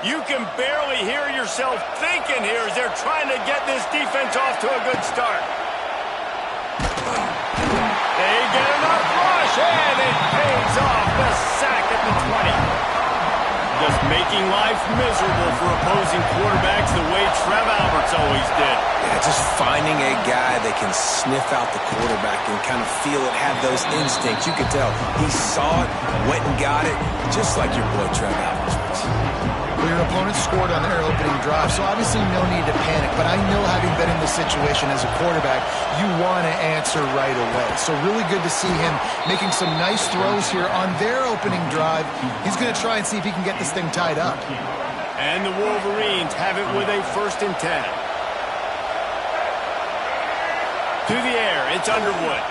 You can barely hear yourself thinking here as they're trying to get this defense off to a good start. They get enough rush, and it pays off. The sack at the 20. Just making life miserable for opposing quarterbacks the way Trev Alberts always did. Yeah, just finding a guy that can sniff out the quarterback and kind of feel it, have those instincts. You could tell he saw it, went and got it, just like your boy Trev Alberts was. Well, your opponent scored on their opening drive, so obviously no need to panic. But I know, having been in this situation as a quarterback, you want to answer right away. So really good to see him making some nice throws here on their opening drive. He's going to try and see if he can get this thing tied up. And the Wolverines have it with a 1st and 10. To the air, it's Underwood.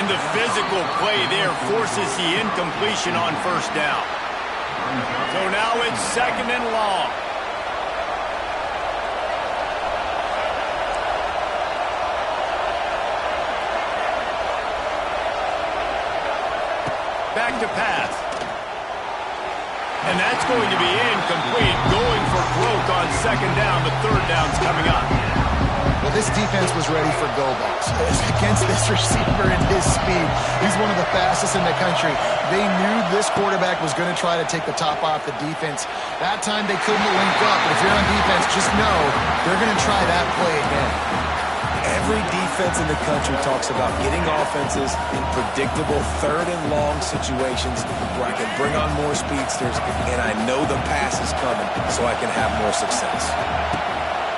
And the physical play there forces the incompletion on 1st down. So now it's 2nd and long. Back to pass. And that's going to be incomplete. Going for broke on 2nd down. The 3rd down's coming up. Well, this defense was ready for go balls. Against this receiver and his speed, he's one of the fastest in the country. They knew this quarterback was going to try to take the top off the defense. That time they couldn't link up. But if you're on defense, just know they're going to try that play again. Every defense in the country talks about getting offenses in predictable 3rd and long situations where I can bring on more speedsters and I know the pass is coming so I can have more success.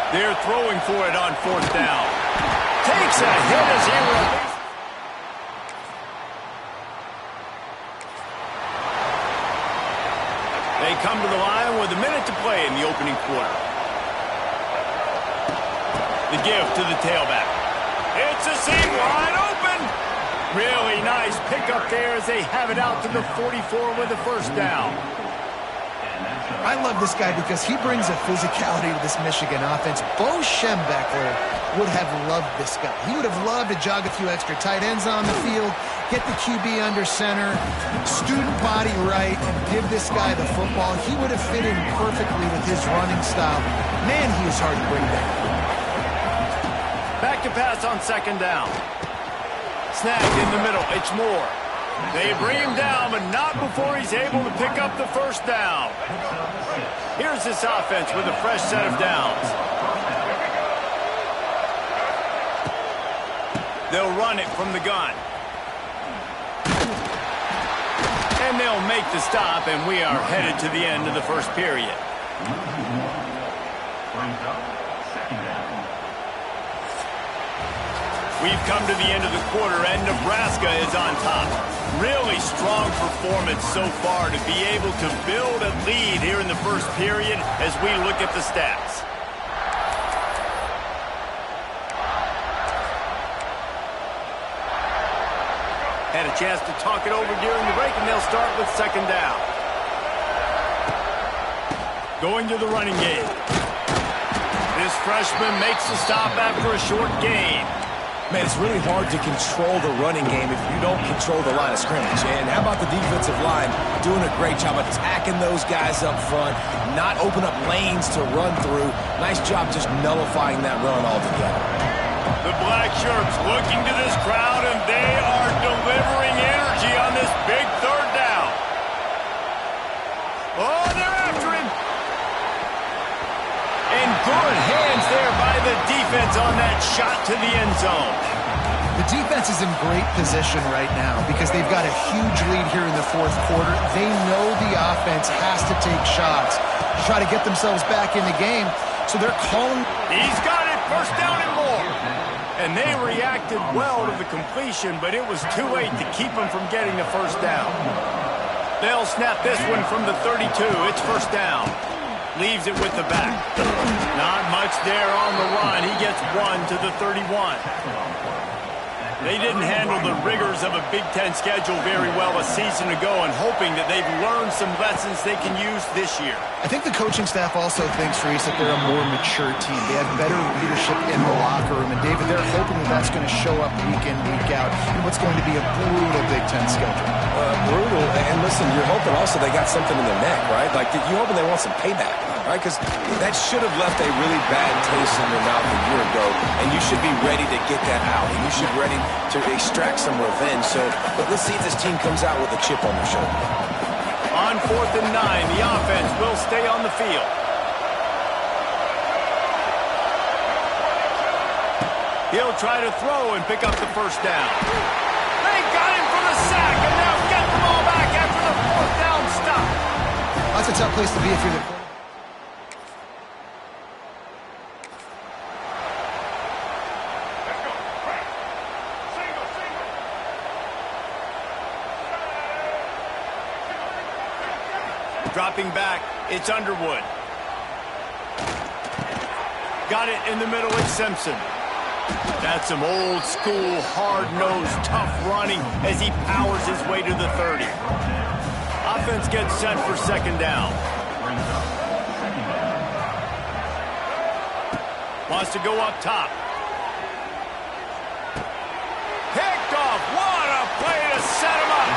They're throwing for it on 4th down. Takes a hit as he releases. They come to the line with a minute to play in the opening quarter. The give to the tailback. It's a seam wide open. Really nice pickup there as they have it out to the 44 with the 1st down. I love this guy because he brings a physicality to this Michigan offense. Bo Schembechler would have loved this guy. He would have loved to jog a few extra tight ends on the field, get the QB under center, student body right, and give this guy the football. He would have fit in perfectly with his running style. Man, he is hard to bring down. Back to pass on 2nd down. Snagged in the middle. It's Moore. They bring him down, but not before he's able to pick up the 1st down. Here's this offense with a fresh set of downs. They'll run it from the gun. And they'll make the stop, and we are headed to the end of the 1st period. We've come to the end of the quarter, and Nebraska is on top. Really strong performance so far to be able to build a lead here in the 1st period as we look at the stats. Had a chance to talk it over during the break, and they'll start with 2nd down. Going to the running game. This freshman makes the stop after a short gain. Man, it's really hard to control the running game if you don't control the line of scrimmage. And how about the defensive line doing a great job attacking those guys up front, not open up lanes to run through. Nice job just nullifying that run altogether. The black shirts looking to this crowd, and they are delivering energy on this big 3rd down. Oh, they're after him. And good hands there by the defense on that shot to the end zone. The defense is in great position right now because they've got a huge lead here in the 4th quarter. They know the offense has to take shots to try to get themselves back in the game. So they're calling. He's got it. 1st down and more. And they reacted well to the completion, but it was too late to keep them from getting the 1st down. They'll snap this one from the 32. It's 1st down. Leaves it with the back. Not much there on the run. He gets 1 to the 31. They didn't handle the rigors of a Big Ten schedule very well a season ago, and hoping that they've learned some lessons they can use this year. I think the coaching staff also thinks, Reese, that they're a more mature team. They have better leadership in the locker room. And, David, they're hoping that that's going to show up week in, week out in what's going to be a brutal Big Ten schedule. Brutal. And, listen, you're hoping also they got something in their neck, right? Like, you're hoping they want some payback, right? Because that should have left a really bad taste in your mouth a year ago, and you should be ready to get that out. And you should be ready to extract some revenge. So let's see if this team comes out with a chip on their shoulder. On 4th and 9, the offense will stay on the field. He'll try to throw and pick up the first down. They got him for the sack, and now get the ball back after the 4th down stop. That's a tough place to be if you're the quarterback. Dropping back, it's Underwood. Got it in the middle, it's Simpson. That's some old school, hard-nosed, tough running as he powers his way to the 30. Offense gets set for second down. Wants to go up top. Picked off. What a play to set him up.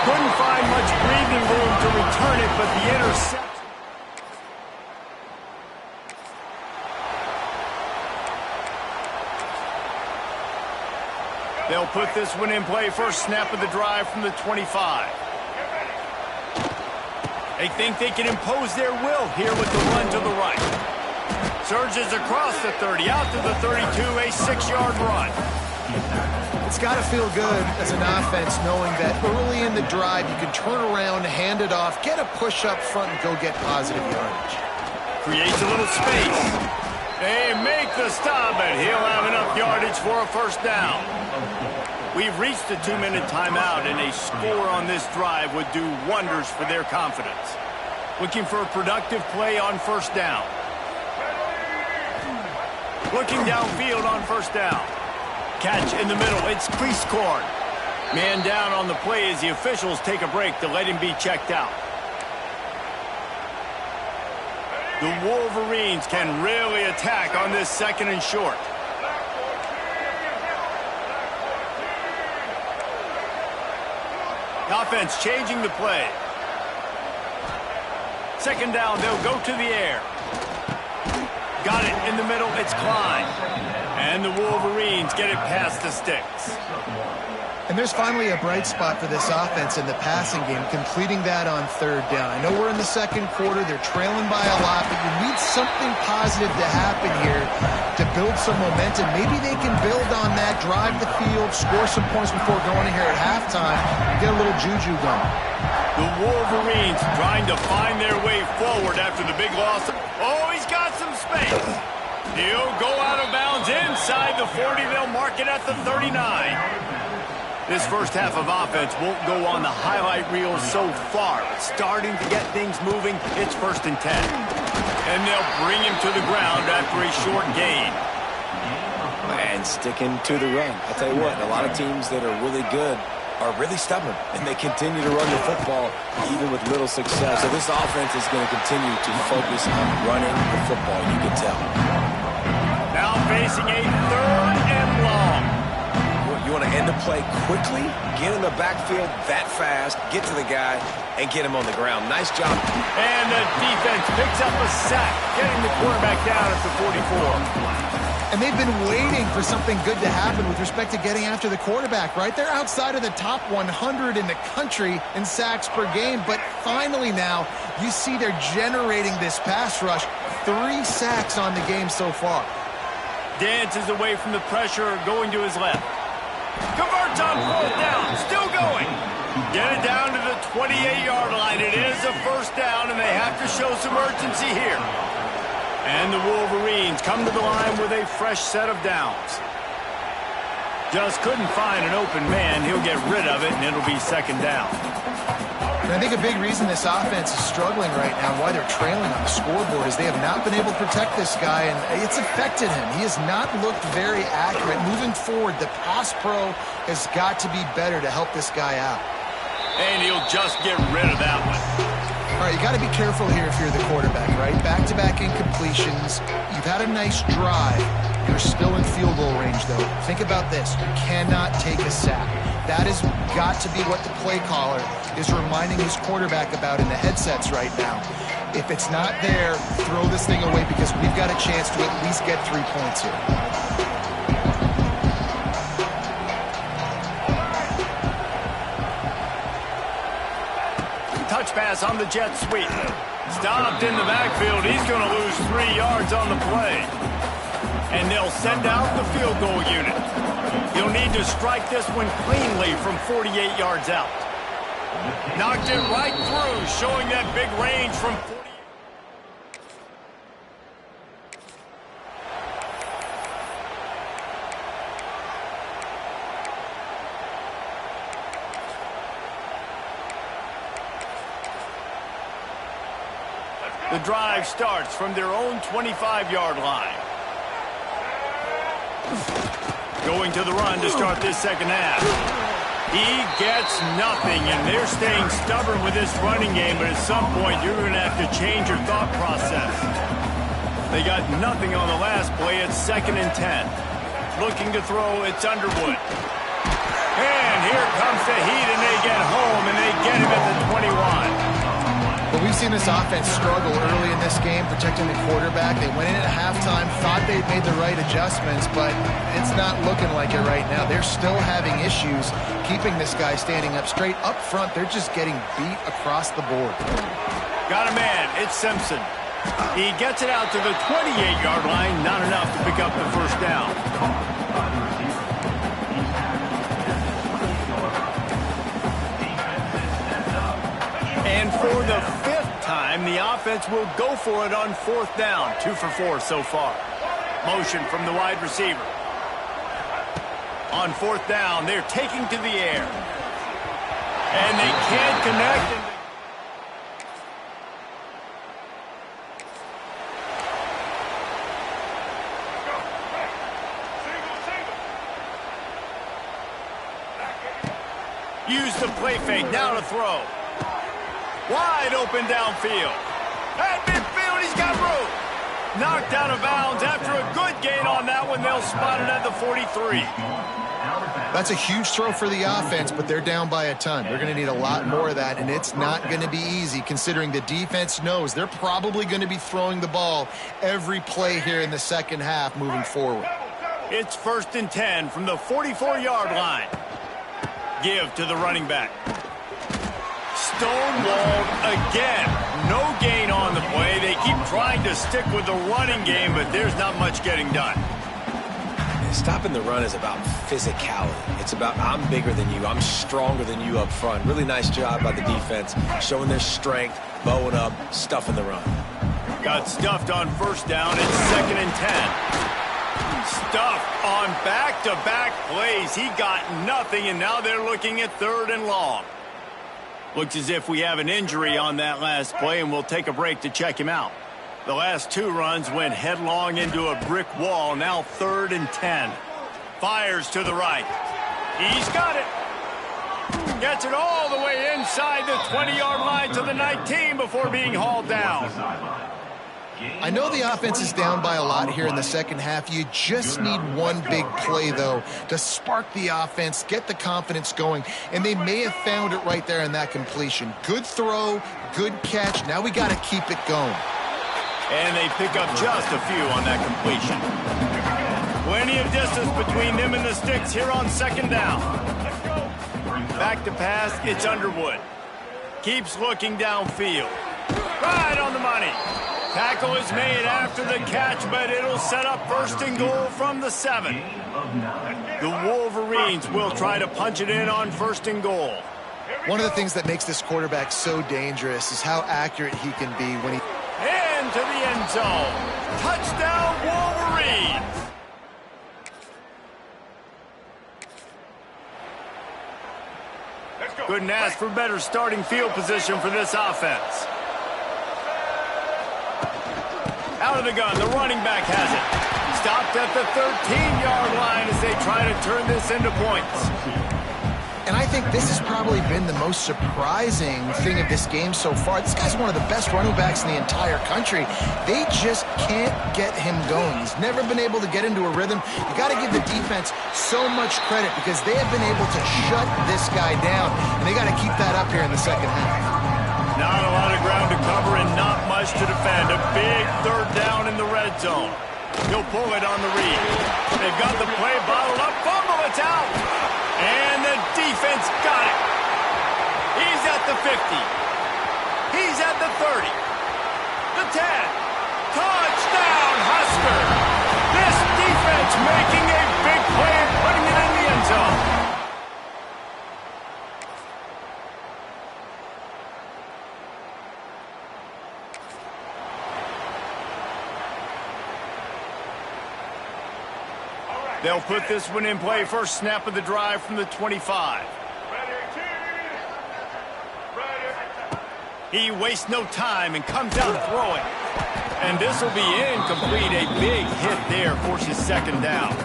Couldn't find much breathing room to return it, but the interception. They'll put this one in play. First snap of the drive from the 25. They think they can impose their will here with the run to the right. Surges across the 30, out to the 32, a 6-yard run. It's got to feel good as an offense knowing that early in the drive you can turn around, hand it off, get a push up front, and go get positive yardage. Creates a little space. They make the stop, and he'll have enough yardage for a first down. We've reached the 2-minute timeout, and a score on this drive would do wonders for their confidence. Looking for a productive play on first down. Looking downfield on first down. Catch in the middle. It's Priestcorn. Man down on the play as the officials take a break to let him be checked out. The Wolverines can really attack on this 2nd and short. The offense changing the play. Second down, they'll go to the air. Got it in the middle, it's Klein. And the Wolverines get it past the sticks. And there's finally a bright spot for this offense in the passing game, completing that on 3rd down. I know we're in the 2nd quarter, they're trailing by a lot, but you need something positive to happen here to build some momentum. Maybe they can build on that, drive the field, score some points before going in here at halftime, and get a little juju going. The Wolverines trying to find their way forward after the big loss. Oh, he's got some space. He'll go out of bounds inside the 40. They'll mark it at the 39. This first half of offense won't go on the highlight reel so far. It's starting to get things moving. It's 1st and 10. And they'll bring him to the ground after a short gain. And sticking to the run. I'll tell you what, a lot of teams that are really good are really stubborn, and they continue to run the football even with little success. So this offense is going to continue to focus on running the football, you can tell. Now facing a 3rd and long. You want to end the play quickly, get in the backfield that fast, get to the guy, and get him on the ground. Nice job. And the defense picks up a sack, getting the quarterback down at the 44. And they've been waiting for something good to happen with respect to getting after the quarterback, right? They're outside of the top 100 in the country in sacks per game, but finally now you see they're generating this pass rush. 3 sacks on the game so far. Dances away from the pressure, going to his left. Converts on 4th down, still going. Get it down to the 28-yard line. It is a first down, and they have to show some urgency here. And the Wolverines come to the line with a fresh set of downs. Just couldn't find an open man. He'll get rid of it, and it'll be 2nd down. And I think a big reason this offense is struggling right now, why they're trailing on the scoreboard, is they have not been able to protect this guy, and it's affected him. He has not looked very accurate. Moving forward, the pass pro has got to be better to help this guy out. And he'll just get rid of that one. All right, you got to be careful here if you're the quarterback, right? Back-to-back incompletions. You've had a nice drive. You're still in field goal range, though. Think about this. You cannot take a sack. That has got to be what the play caller is reminding his quarterback about in the headsets right now. If it's not there, throw this thing away because we've got a chance to at least get 3 points here. Touch pass on the jet sweep. Stopped in the backfield. He's going to lose 3 yards on the play. And they'll send out the field goal unit. He'll need to strike this one cleanly from 48 yards out. Knocked it right through, showing that big range from 48. The drive starts from their own 25-yard line. Going to the run to start this second half. He gets nothing, and they're staying stubborn with this running game, but at some point you're going to have to change your thought process. They got nothing on the last play. It's 2nd and 10. Looking to throw, it's Underwood. And here comes the heat, and they get home, and they get him at the 21. But we've seen this offense struggle early in this game, protecting the quarterback. They went in at halftime, thought they'd made the right adjustments, but it's not looking like it right now. They're still having issues keeping this guy standing up straight. Up front, they're just getting beat across the board. Got a man. It's Simpson. He gets it out to the 28-yard line. Not enough to pick up the first down. And for the 5th time, the offense will go for it on 4th down. 2 for 4 so far. Motion from the wide receiver. On 4th down, they're taking to the air. And they can't connect. Use the play fake, now to throw. Wide open downfield. At midfield, he's got room. Knocked out of bounds after a good gain on that one. They'll spot it at the 43. That's a huge throw for the offense, but they're down by a ton. They're going to need a lot more of that, and it's not going to be easy considering the defense knows they're probably going to be throwing the ball every play here in the second half moving forward. It's 1st and 10 from the 44-yard line. Give to the running back. Stonewalled again. No gain on the play. They keep trying to stick with the running game, but there's not much getting done. Stopping the run is about physicality. It's about I'm bigger than you. I'm stronger than you up front. Really nice job by the defense, showing their strength, bowing up, stuffing the run. Got stuffed on 1st down. It's 2nd and 10. Stuffed on back-to-back plays. He got nothing, and now they're looking at 3rd and long. Looks as if we have an injury on that last play, and we'll take a break to check him out. The last 2 runs went headlong into a brick wall. Now 3rd and 10. Fires to the right. He's got it. Gets it all the way inside the 20-yard line to the 19 before being hauled down. I know the offense is down by a lot here in the second half. You just need one big play, though, to spark the offense, get the confidence going, and they may have found it right there in that completion. Good throw, good catch. Now we got to keep it going. And they pick up just a few on that completion. Plenty of distance between them and the sticks here on 2nd down. Back to pass, it's Underwood. Keeps looking downfield. Right on the money. Tackle is made after the catch, but it'll set up 1st and goal from the 7. The Wolverines will try to punch it in on 1st and goal. One of the things that makes this quarterback so dangerous is how accurate he can be when he... Into the end zone. Touchdown, Wolverines. Let's go. Couldn't ask for better starting field position for this offense. Out of the gun, the running back has it. Stopped at the 13-yard line as they try to turn this into points. And I think this has probably been the most surprising thing of this game so far. This guy's one of the best running backs in the entire country. They just can't get him going. He's never been able to get into a rhythm. You got to give the defense so much credit because they have been able to shut this guy down, and they got to keep that up here in the second half. Not a lot of ground to cover and not much to defend. A big third down in the red zone. He'll pull it on the read. They've got the play bottled up. Fumble, it's out. And the defense got it. He's at the 50. He's at the 30. The 10. Touchdown, Husker. This defense making a big play and putting it in the end zone. They'll put this one in play. First snap of the drive from the 25. He wastes no time and comes out throwing. And this will be incomplete. A big hit there forces second down.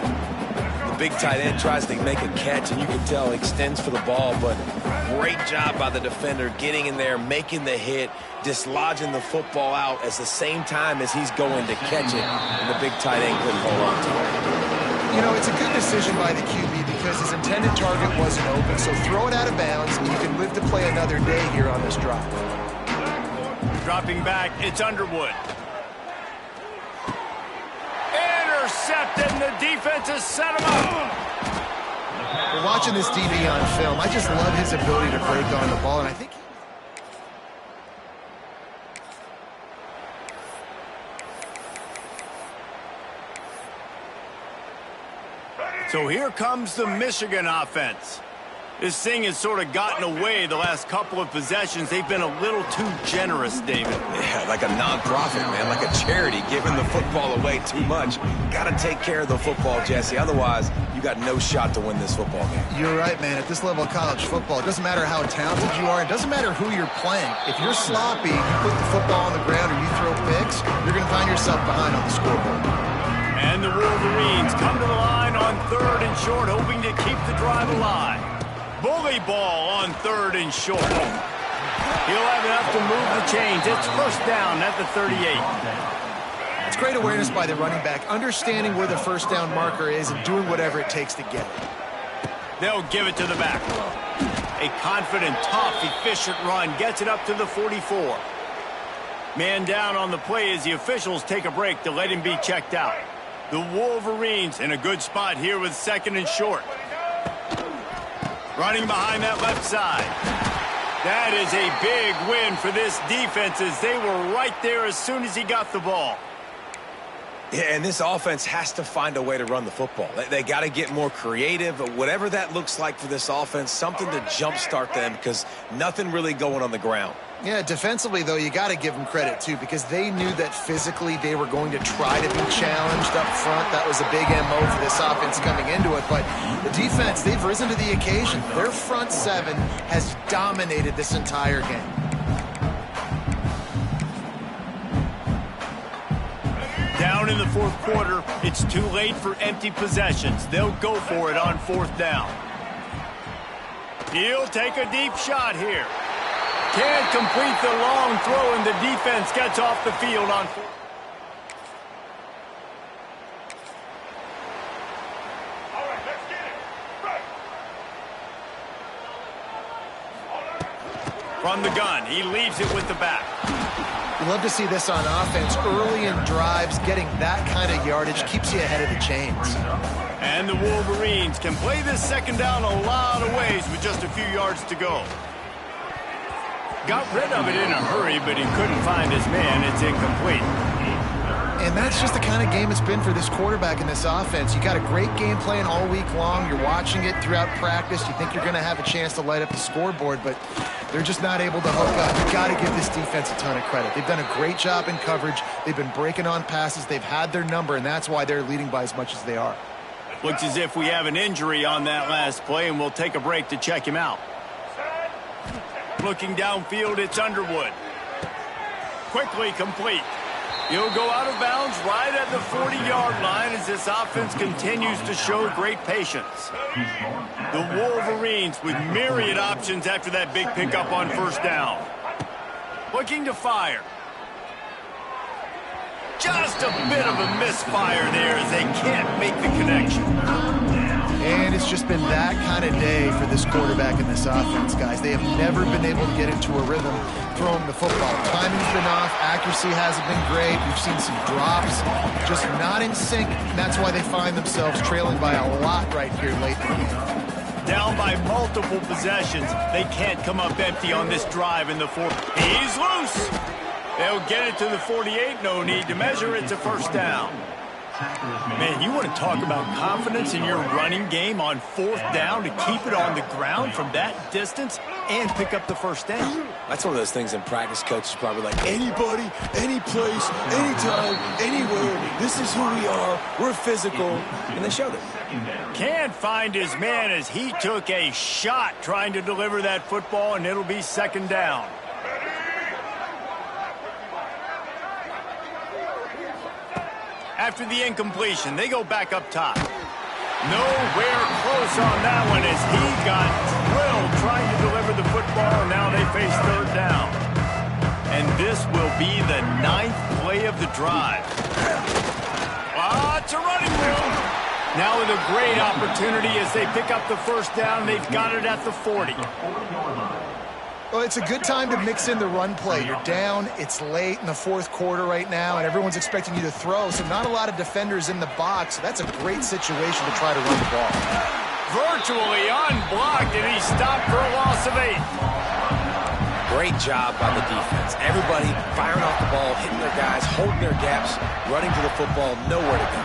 The big tight end tries to make a catch, and you can tell extends for the ball, but great job by the defender getting in there, making the hit, dislodging the football out at the same time as he's going to catch it, and the big tight end couldn't hold on to it. You know, it's a good decision by the QB because his intended target wasn't open, so throw it out of bounds, and you can live to play another day here on this drive. Dropping back, it's Underwood. Intercepted, and the defense has set him up. We're watching this DB on film. I just love his ability to break on the ball, and I think so here comes the Michigan offense. This thing has sort of gotten away the last couple of possessions. They've been a little too generous, David. Yeah, like a nonprofit, man, like a charity, giving the football away too much. Got to take care of the football, Jesse. Otherwise, you got no shot to win this football game. You're right, man. At this level of college football, it doesn't matter how talented you are. It doesn't matter who you're playing. If you're sloppy, you put the football on the ground or you throw picks, you're going to find yourself behind on the scoreboard. And the Wolverines come to the line on 3rd and short, hoping to keep the drive alive. Bully ball on 3rd and short. He'll have enough to move the chains. It's first down at the 38. It's great awareness by the running back, understanding where the first down marker is and doing whatever it takes to get it. They'll give it to the back. A confident, tough, efficient run gets it up to the 44. Man down on the play as the officials take a break to let him be checked out. The Wolverines in a good spot here with 2nd and short. Running behind that left side. That is a big win for this defense as they were right there as soon as he got the ball. Yeah, and this offense has to find a way to run the football. They got to get more creative, whatever that looks like for this offense, something to jumpstart them because nothing really going on the ground. Yeah, defensively, though, you got to give them credit, too, because they knew that physically they were going to try to be challenged up front. That was a big MO for this offense coming into it. But the defense, they've risen to the occasion. Their front seven has dominated this entire game. Down in the 4th quarter, it's too late for empty possessions. They'll go for it on 4th down. He'll take a deep shot here. Can't complete the long throw, and the defense gets off the field on 4th. All right, let's get it. Right. From the gun, he leaves it with the back. You love to see this on offense. Early in drives, getting that kind of yardage keeps you ahead of the chains. And the Wolverines can play this 2nd down a lot of ways with just a few yards to go. Got rid of it in a hurry, but he couldn't find his man. It's incomplete. And that's just the kind of game it's been for this quarterback in this offense. You got a great game plan all week long. You're watching it throughout practice. You think you're going to have a chance to light up the scoreboard, but they're just not able to hook up. You got to give this defense a ton of credit. They've done a great job in coverage. They've been breaking on passes. They've had their number, and that's why they're leading by as much as they are. Looks as if we have an injury on that last play, and we'll take a break to check him out. Looking downfield, it's Underwood. Quickly complete. He'll go out of bounds right at the 40-yard line as this offense continues to show great patience. The Wolverines with myriad options after that big pickup on first down. Looking to fire. Just a bit of a misfire there as they can't make the connection. And it's just been that kind of day for this quarterback and this offense, guys. They have never been able to get into a rhythm throwing the football. Timing's been off. Accuracy hasn't been great. We've seen some drops, just not in sync. And that's why they find themselves trailing by a lot right here late in the game. Down by multiple possessions. They can't come up empty on this drive in the fourth. He's loose. They'll get it to the 48. No need to measure. It's a first down. Man, you want to talk about confidence in your running game on fourth down to keep it on the ground from that distance and pick up the first down. That's one of those things in practice, coaches probably like, anybody, any place, anytime, anywhere, this is who we are, we're physical, and they showed it. Can't find his man as he took a shot trying to deliver that football, and it'll be second down. After the incompletion, they go back up top. Nowhere close on that one as he got drilled trying to deliver the football. Now they face third down. And this will be the 9th play of the drive. It's a running room. Now with a great opportunity as they pick up the first down. They've got it at the 40. Well, it's a good time to mix in the run play. You're down, it's late in the fourth quarter right now, and everyone's expecting you to throw, so not a lot of defenders in the box. So that's a great situation to try to run the ball. Virtually unblocked, and he stopped for a loss of 8. Great job by the defense. Everybody firing off the ball, hitting their guys, holding their gaps, running to the football, nowhere to go.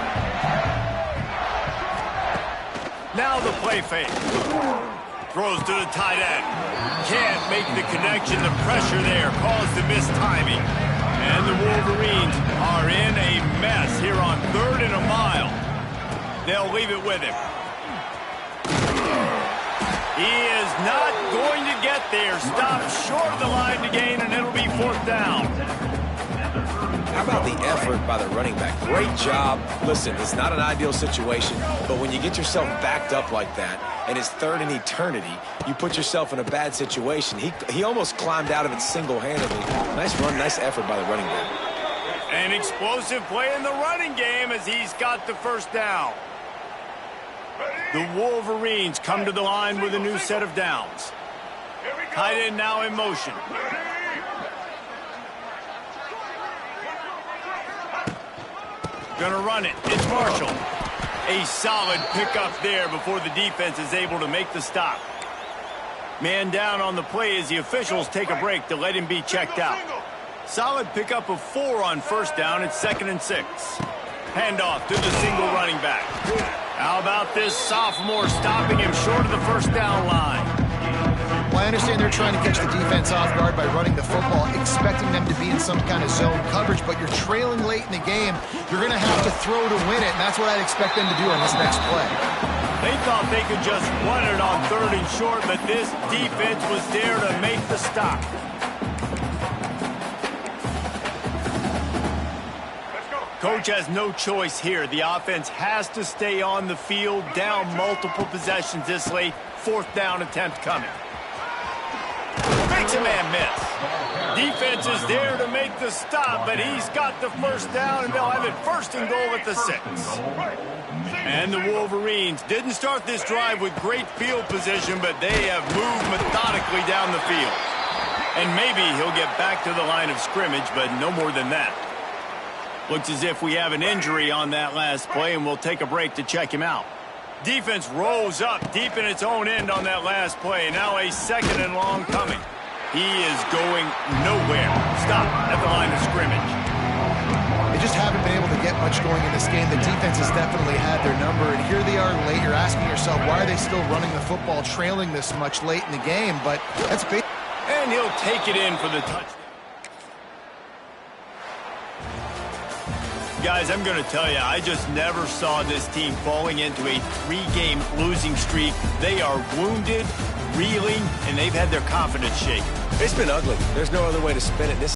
Now the play fake. Throws to the tight end. Can't make the connection. The pressure there caused the missed timing. And the Wolverines are in a mess here on 3rd and a mile. They'll leave it with him. He is not going to get there. Stopped short of the line to gain, and it'll be fourth down. How about the effort by the running back? Great job. Listen, it's not an ideal situation, but when you get yourself backed up like that, and it's 3rd and eternity, you put yourself in a bad situation. He almost climbed out of it single-handedly. Nice run, nice effort by the running back. An explosive play in the running game as he's got the first down. The Wolverines come to the line with a new set of downs. Tight end now in motion. Gonna run it. It's Marshall. A solid pickup there before the defense is able to make the stop. Man down on the play as the officials take a break to let him be checked out. Solid pickup of 4 on first down. It's 2nd and 6. Handoff to the single running back. How about this sophomore stopping him short of the first down line? Well, I understand they're trying to catch the defense off guard by running the football, expecting them to be in some kind of zone coverage, but you're trailing late in the game. You're going to have to throw to win it, and that's what I'd expect them to do on this next play. They thought they could just run it on 3rd and short, but this defense was there to make the stop. Coach has no choice here. The offense has to stay on the field, down multiple possessions this late. 4th down attempt coming. Makes a man miss. Defense is there to make the stop, but he's got the first down, and they'll have it 1st and goal at the 6. And the Wolverines didn't start this drive with great field position, but they have moved methodically down the field. And maybe he'll get back to the line of scrimmage, but no more than that. Looks as if we have an injury on that last play, and we'll take a break to check him out. Defense rose up deep in its own end on that last play. Now a 2nd and long coming. He is going nowhere. Stop at the line of scrimmage. They just haven't been able to get much going in this game. The defense has definitely had their number, and here they are late. You're asking yourself, why are they still running the football, trailing this much late in the game? But that's big. And he'll take it in for the touchdown. Guys, I'm going to tell you, I just never saw this team falling into a 3-game losing streak. They are wounded, reeling, and they've had their confidence shaken. It's been ugly. There's no other way to spin it. This